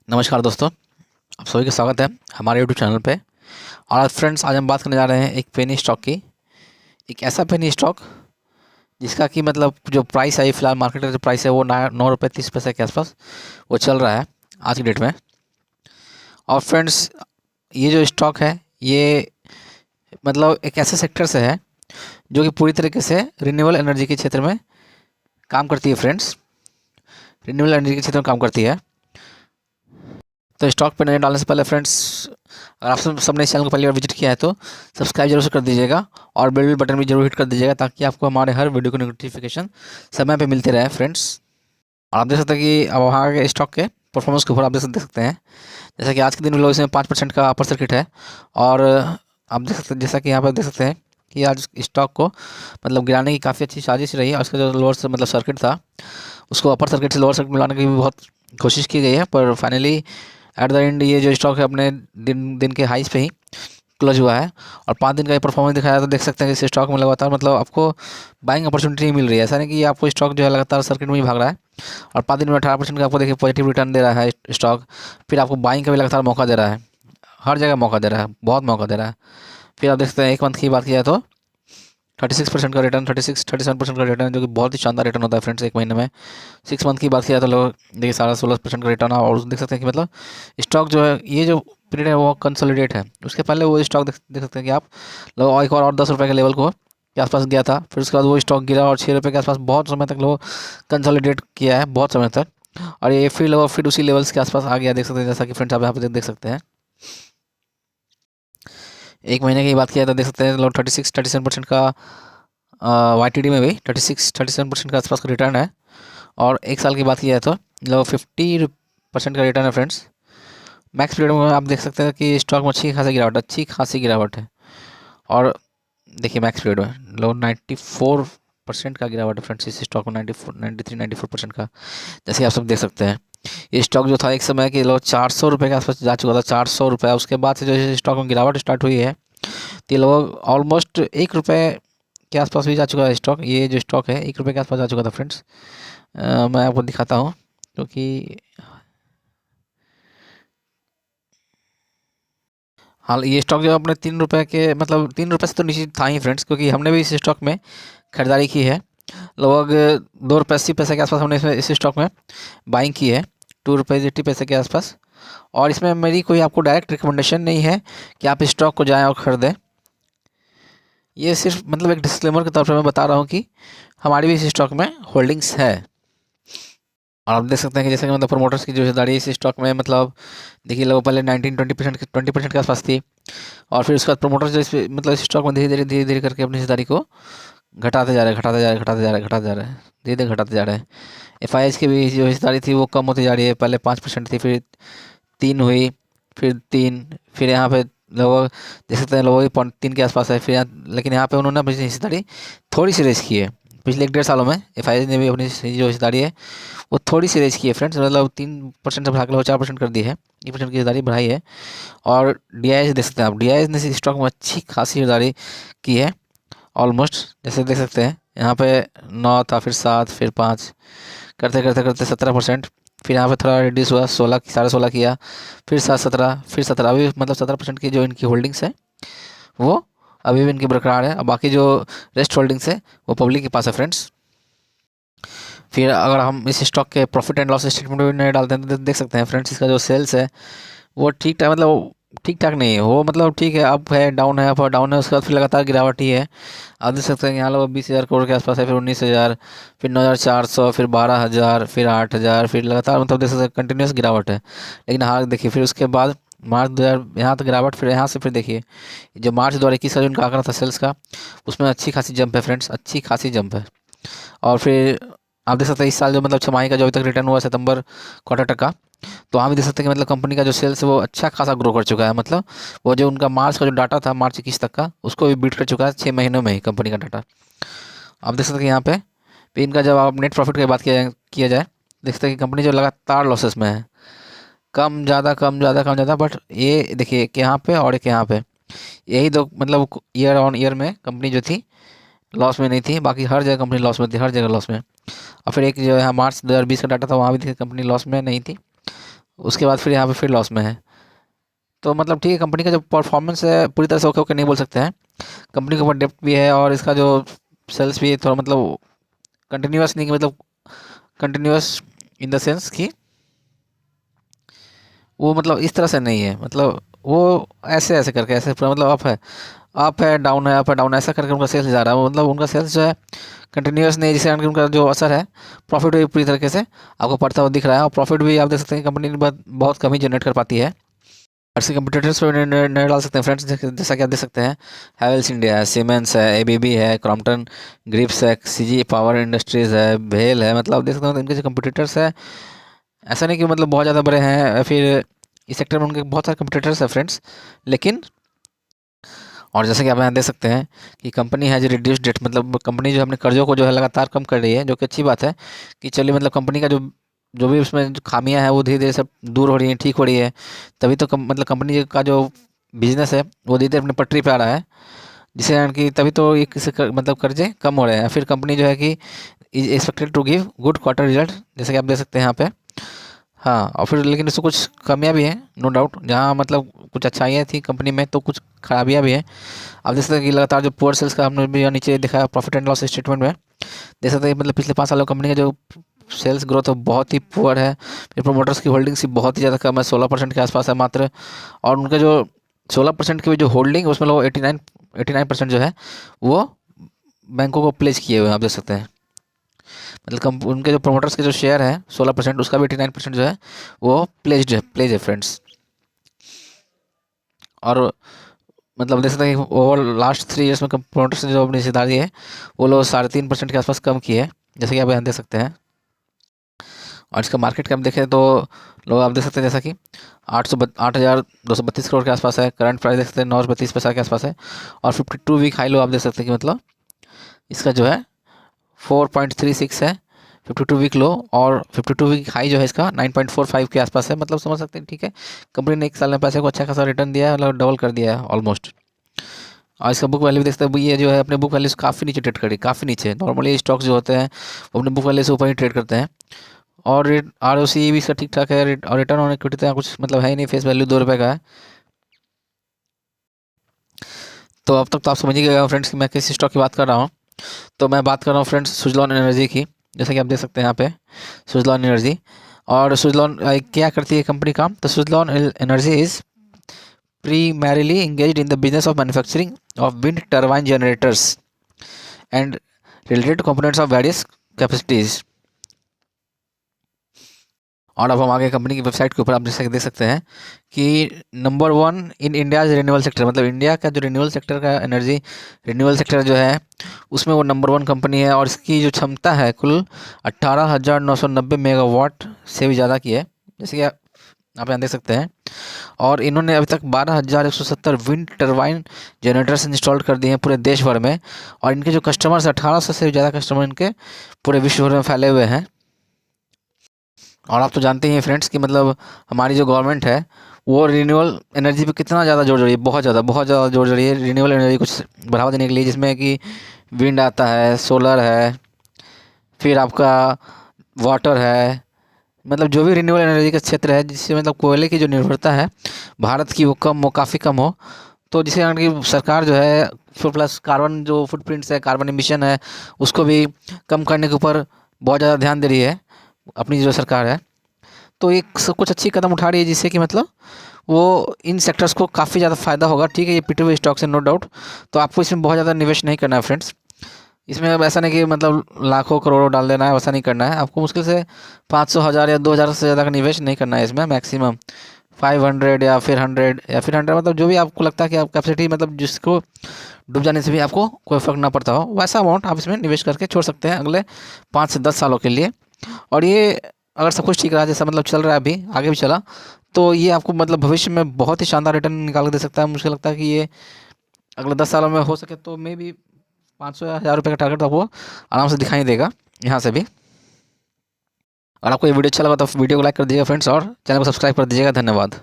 नमस्कार दोस्तों, आप सभी का स्वागत है हमारे यूट्यूब चैनल पे। और आज फ्रेंड्स, आज हम बात करने जा रहे हैं एक पेनी स्टॉक की। एक ऐसा पेनी स्टॉक जिसका कि मतलब जो प्राइस है, फिलहाल मार्केट का जो प्राइस है वो 9 रुपये 30 पैसे के आसपास वो चल रहा है आज की डेट में। और फ्रेंड्स, ये जो स्टॉक है ये मतलब एक ऐसे सेक्टर से है जो कि पूरी तरीके से रिन्यूएबल एनर्जी के क्षेत्र में काम करती है। फ्रेंड्स, रिन्यूएबल एनर्जी के क्षेत्र में काम करती है। तो स्टॉक पे नजर डालने से पहले फ्रेंड्स, अगर आप सबने इस चैनल को पहली बार विजिट किया है तो सब्सक्राइब जरूर से कर दीजिएगा और बेल बटन भी जरूर हिट कर दीजिएगा ताकि आपको हमारे हर वीडियो की नोटिफिकेशन समय पे मिलते रहे फ्रेंड्स। और आप देख सकते हैं कि अब वहाँ के स्टॉक के परफॉर्मेंस के ऊपर आप देख सकते हैं, जैसा कि आज के दिन में लोग इसमें 5% का अपर सर्किट है। और आप देख सकते हैं, जैसा कि यहाँ पर देख सकते हैं कि आज स्टॉक को मतलब गिराने की काफ़ी अच्छी साजिश रही है। और उसका जो लोअर से मतलब सर्किट था उसको अपर सर्किट से लोअर सर्किट मिलाने की भी बहुत कोशिश की गई है, पर फाइनली एट द एंड ये जो स्टॉक है अपने दिन के हाइस पे ही क्लोज हुआ है। और 5 दिन का ये परफॉर्मेंस दिखाया तो देख सकते हैं कि इस स्टॉक में लगातार मतलब आपको बाइंग अपॉर्चुनिटी मिल रही है। ऐसा नहीं कि आपको स्टॉक जो है लगातार सर्किट में ही भाग रहा है। और 5 दिन में 18% का आपको देखिए पॉजिटिव रिटर्न दे रहा है स्टॉक। फिर आपको बाइंग का भी लगातार मौका दे रहा है, हर जगह मौका दे रहा है, बहुत मौका दे रहा है। फिर आप देख सकते हैं एक मंथ की बात किया तो 36% का रिटर्न, 37% का रिटर्न, जो कि बहुत ही शानदार रिटर्न होता है फ्रेंड्स एक महीने में। 6 मंथ की बात किया तो लोग देखिए 16.5% का रिटर्न। और देख सकते हैं कि मतलब स्टॉक जो है ये जो पीरियड है वो कंसोलिडेट है। उसके पहले वो स्टॉक देख सकते हैं कि आप लोग एक और 10 रुपये के लेवल को के आसपास गया था। फिर उसके बाद वो स्टॉक गिरा और 6 रुपये के आसपास बहुत समय तक लोग कंसोलिडेट किया है, बहुत समय तक। और ये फिर उसी लेवल्स के आसपास आ गया, देख सकते हैं जैसा कि फ्रेंड्स आप यहाँ पे देख सकते हैं। एक महीने की बात किया तो देख सकते हैं लोग 37% का YTD में भी 37% के आसपास का रिटर्न है। और एक साल की बात की जाए तो लगभग 50% का रिटर्न है फ्रेंड्स। मैक्स पीरियड में आप देख सकते हैं कि स्टॉक में अच्छी खासी गिरावट है। और देखिए मैक्स पीरियड में लगभग 94% का गिरावट है फ्रेंड्स इस स्टॉक में, 93-94% का, जैसे आप सब देख सकते हैं। ये स्टॉक जो था एक समय कि लगभग 400 रुपये के आसपास जा चुका था, 400 रुपये। उसके बाद से जो स्टॉक में गिरावट स्टार्ट हुई है तो ये लगभग ऑलमोस्ट 1 रुपये के आसपास भी जा चुका है स्टॉक। ये जो स्टॉक है 1 रुपये के आसपास जा चुका था फ्रेंड्स। मैं आपको दिखाता हूँ क्योंकि हाल ये स्टॉक जो अपने 3 रुपये के मतलब 3 रुपये से तो नीचे था ही फ्रेंड्स, क्योंकि हमने भी इस स्टॉक में खरीदारी की है। लगभग 2 रुपये 80 पैसे के आसपास हमने इस स्टॉक में बाइंग की है, 2 रुपये 80 पैसे के आसपास। और इसमें मेरी कोई आपको डायरेक्ट रिकमेंडेशन नहीं है कि आप इस स्टॉक को जाएँ और ख़रीदें। ये सिर्फ मतलब एक डिस्क्लेमर के तौर पर मैं बता रहा हूँ कि हमारी भी इस स्टॉक में होल्डिंग्स है। और आप देख सकते हैं कि जैसे कि मतलब प्रोमोटर्स की जो हिस्सेदारी इस स्टॉक में मतलब देखिए लोग पहले 19-20% के आसपास थी। और फिर उसके बाद प्रोमोटर्स जो मतलब इस स्टॉक में धीरे धीरे करके अपनी हिस्सेदारी को घटाते जा रहे हैं, घटाते जा रहे हैं, घटाते जा रहे हैं, घटाते जा रहे हैं, धीरे धीरे घटाते जा रहे हैं। FIS की भी जो हिस्सेदारी थी वो कम होती जा रही है। पहले 5% थी, फिर 3 हुई, फिर 3, फिर यहाँ पे लगभग देख सकते हैं लोगों की 3 के आसपास है। फिर यहाँ लेकिन यहाँ पे उन्होंने अपनी हिस्सेदारी थोड़ी सी रेस की है। पिछले 1-1.5 सालों में FIS ने भी अपनी जो हिस्सेदारी है वो थोड़ी सी रेज की है फ्रेंड्स, मतलब 3% से बढ़ा के 4% कर दी है, 1% की हिस्सेदारी बढ़ाई है। और DIS देख सकते हैं आप, DIS ने इस स्टॉक में अच्छी खासी हिस्सेदारी की है ऑलमोस्ट। जैसे देख सकते हैं यहाँ पे 9 था, फिर 7, फिर 5, करते करते करते 17%। फिर यहाँ पे थोड़ा रिड्यूस हुआ, 16, 16.5 किया, फिर 7, 17, फिर 17। अभी मतलब 17% की जो इनकी होल्डिंग्स है वो अभी भी इनकी बरकरार है। और बाकी जो रेस्ट होल्डिंग्स है वो पब्लिक के पास है फ्रेंड्स। फिर अगर हम इस स्टॉक के प्रॉफिट एंड लॉस स्टेटमेंट में नहीं डालते हैं तो देख सकते हैं फ्रेंड्स इसका जो सेल्स है वो ठीक ठाक मतलब ठीक ठाक नहीं है। वो मतलब ठीक है, अप है, डाउन है, अप और डाउन है, उसके बाद फिर लगातार गिरावट ही है। आप देख सकते हैं यहाँ लोग 20,000 करोड़ के आसपास है, फिर 19,000, फिर 9,400, फिर 12,000, फिर 8,000, फिर लगातार मतलब देख सकते हैं कंटिन्यूस गिरावट है। लेकिन हाँ देखिए फिर उसके बाद मार्च 2000 यहाँ तक गिरावट, फिर यहाँ से फिर देखिए जो मार्च 2021 का जो उनका आंकड़ा था सेल्स का, उसमें अच्छी खासी जंप है फ्रेंड्स, अच्छी खासी जंप है। और फिर आप देख सकते हैं इस साल जो मतलब छमाही का जो अभी तक रिटर्न हुआ सितंबर क्वार्टर तक का, तो हम भी देख सकते हैं कि मतलब कंपनी का जो सेल्स है वो अच्छा खासा ग्रो कर चुका है। मतलब वो जो उनका मार्च का जो डाटा था मार्च 21 तक का, उसको भी बीट कर चुका है 6 महीनों में ही कंपनी का डाटा। आप देख सकते हैं यहाँ पे भी इनका जब आप नेट प्रॉफिट की बात किया जाए, देख सकते हैं कि कंपनी जो लगातार लॉसेस में है, कम ज़्यादा कम ज़्यादा कम ज़्यादा। बट ये देखिए एक यहाँ पे और एक यहाँ पे, यही दो मतलब ईयर ऑन ईयर में कंपनी जो थी लॉस में नहीं थी, बाकी हर जगह कंपनी लॉस में थी, हर जगह लॉस में। और फिर एक जो है मार्च 2020 का डाटा था, वहाँ भी देखिए कंपनी लॉस में नहीं थी। उसके बाद फिर यहाँ पे फिर लॉस में है। तो मतलब ठीक है, कंपनी का जो परफॉर्मेंस है पूरी तरह से ओके ओके नहीं बोल सकते हैं। कंपनी के ऊपर डेप्ट भी है और इसका जो सेल्स भी थोड़ा मतलब कंटिन्यूअस नहीं, मतलब कंटिन्यूअस इन द सेंस कि वो मतलब इस तरह से नहीं है, मतलब वो ऐसे ऐसे करके ऐसे पूरा मतलब अप है डाउन है, अप है डाउन, ऐसा करके उनका सेल्स जा रहा है। मतलब उनका सेल्स जो है कंटिन्यूअस नहीं, जिससे उनका जो असर है प्रॉफिट भी पूरी तरीके से आपको पड़ता हुआ दिख रहा है। और प्रॉफिट भी आप देख सकते हैं कंपनी बहुत कम ही जनरेट कर पाती है। ऐसे कंपटीटर्स पर नजर डाल सकते हैं फ्रेंड्स, जैसा कि आप देख सकते हैं हैवेल्स इंडिया है, सीमेंस है, एबीबी है, क्रॉम्पटन ग्रिप्स है, सीजी पावर इंडस्ट्रीज़ है, भेल है। मतलब आप देख सकते हैं इनके जो कंपटीटर्स है, ऐसा नहीं कि मतलब बहुत ज़्यादा बड़े हैं, फिर इस सेक्टर में उनके बहुत सारे कंपटीटर्स हैं फ्रेंड्स। लेकिन और जैसे कि आप यहाँ देख सकते हैं कि कंपनी है जो रिड्यूस डेट, मतलब कंपनी जो अपने कर्जों को जो है लगातार कम कर रही है, जो कि अच्छी बात है कि चलिए मतलब कंपनी का जो जो भी उसमें जो खामियां हैं वो धीरे धीरे सब दूर हो रही हैं, ठीक हो रही है। तभी तो मतलब कंपनी का जो बिजनेस है वो धीरे धीरे अपने पटरी पे आ रहा है, जिससे कारण कि तभी तो ये मतलब कर्जे कम हो रहे हैं। फिर कंपनी जो है कि is expected to give good quarter result, जैसे कि आप देख सकते हैं यहाँ पे। हाँ, और फिर लेकिन इसमें कुछ कमियां भी हैं, नो डाउट। जहाँ मतलब कुछ अच्छाइयाँ थी कंपनी में तो कुछ खराबियाँ भी हैं। आप देख सकते हैं कि लगातार जो पुअर सेल्स का हमने भी यहाँ नीचे दिखाया प्रॉफिट एंड लॉस स्टेटमेंट में, देख सकते हैं मतलब पिछले 5 सालों में कंपनी का जो सेल्स ग्रोथ है बहुत ही पुअर है। फिर प्रोमोटर्स की होल्डिंग्स भी बहुत ही ज़्यादा कम है, 16% के आसपास है मात्र। और उनके जो 16% की जो होल्डिंग उसमें लोग 89% जो है वो बैंकों को प्लेज किए हुए हैं, आप देख सकते हैं। मतलब उनके जो प्रोमोटर्स के जो शेयर है 16%, उसका भी 89% जो है वो प्लेज है फ्रेंड्स। और मतलब देख सकते हैं कि ओवर लास्ट 3 ईयर्स में प्रोमोटर्स ने जो अपनी हिस्सेदारी है वो लोग 3.5% के आसपास कम की है, जैसे कि आप यहाँ देख सकते हैं। और इसका मार्केट कैप देखें तो लोग आप देख सकते हैं जैसा कि 8,232 करोड़ के आसपास है। करंट प्राइस देख सकते हैं 9.32 पैसा के आसपास है। और 52 वीक हाई लो आप देख सकते हैं कि मतलब इसका जो है 4.36 है 52 वीक लो, और 52 वीक हाई जो है इसका 9.45 के आसपास है। मतलब समझ सकते हैं ठीक है, कंपनी ने 1 साल में पैसे को अच्छा खासा रिटर्न दिया है, मतलब डबल कर दिया है ऑलमोस्ट। और इसका बुक वैल्यू भी देखते हैं, ये जो है अपने बुक वैल्यू से काफ़ी नीचे ट्रेड करी, काफ़ी नीचे। नॉर्मली स्टॉक्स जो होते हैं वो अपने बुक वैल्यू से ऊपर ही ट्रेड करते हैं। और रेट ROC भी इसका ठीक ठाक है, और रिटर्न ऑन इक्विटी तो कुछ मतलब है ही नहीं, फेस वैल्यू 2 रुपये का है। तो अब तक तो आप समझ ही गए फ्रेंड्स कि मैं किस स्टॉक की बात कर रहा हूँ। तो मैं बात कर रहा हूँ फ्रेंड्स सुजलॉन एनर्जी की, जैसा कि आप देख सकते हैं यहाँ पे सुजलॉन एनर्जी। और सुजलॉन क्या करती है कंपनी काम, तो Suzlon energy is primarily engaged in the business of manufacturing of wind turbine generators and related components of various capacities। और अब हम आगे कंपनी की वेबसाइट के ऊपर आप देख सकते हैं कि number 1 in India renewable sector, मतलब इंडिया का जो रिन्यूएबल सेक्टर का एनर्जी रिन्यूएबल सेक्टर जो है उसमें वो नंबर 1 कंपनी है। और इसकी जो क्षमता है कुल 18,990 मेगावाट से भी ज़्यादा की है, जैसे कि आप यहाँ देख सकते हैं। और इन्होंने अभी तक 12,170 विंड टरबाइन जनरेटर्स इंस्टॉल कर दिए हैं पूरे देश भर में। और इनके जो कस्टमर्स 1800 से ज़्यादा कस्टमर इनके पूरे विश्व भर में फैले हुए हैं। और आप तो जानते ही हैं फ्रेंड्स कि मतलब हमारी जो गवर्नमेंट है वो रिन्यूएबल एनर्जी पे कितना ज़्यादा जोर दे रही है, बहुत ज़्यादा जोर दे रही है रिन्यूएबल एनर्जी कुछ बढ़ावा देने के लिए, जिसमें कि विंड आता है, सोलर है, फिर आपका वाटर है। मतलब जो भी रिन्यूएबल एनर्जी का क्षेत्र है जिससे मतलब कोयले की जो निर्भरता है भारत की वो कम हो, काफ़ी कम हो। तो जिससे कारण की सरकार जो है फिर प्लस कार्बन जो फुटप्रिंट्स है, कार्बन एमिशन है, उसको भी कम करने के ऊपर बहुत ज़्यादा ध्यान दे रही है अपनी जो सरकार है। तो एक सब कुछ अच्छी कदम उठा रही है जिससे कि मतलब वो इन सेक्टर्स को काफ़ी ज़्यादा फायदा होगा। ठीक है, ये पिटे हुए स्टॉक्स है नो डाउट, तो आपको इसमें बहुत ज़्यादा निवेश नहीं करना है फ्रेंड्स। इसमें अब ऐसा नहीं कि मतलब लाखों करोड़ों डाल देना है, वैसा नहीं करना है। आपको मुश्किल से 500, 1000 या 2000 से ज़्यादा का निवेश नहीं करना है इसमें। मैक्सिमम 500 या फिर 100 मतलब जो भी आपको लगता है कि आप कैपेसिटी मतलब जिसको डूब जाने से भी आपको कोई फ़र्क ना पड़ता हो, वैसा अमाउंट आप इसमें निवेश करके छोड़ सकते हैं अगले 5 से 10 सालों के लिए। और ये अगर सब कुछ ठीक रहा जैसा मतलब चल रहा है अभी, आगे भी चला, तो ये आपको मतलब भविष्य में बहुत ही शानदार रिटर्न निकाल के दे सकता है। मुझे लगता है कि ये अगले 10 सालों में हो सके तो मे बी 500 या 1000 रुपये का टारगेट आपको आराम से दिखाई देगा यहाँ से भी। और आपको ये वीडियो अच्छा लगा तो वीडियो को लाइक कर दीजिएगा फ्रेंड्स, और चैनल को सब्सक्राइब कर दीजिएगा। धन्यवाद।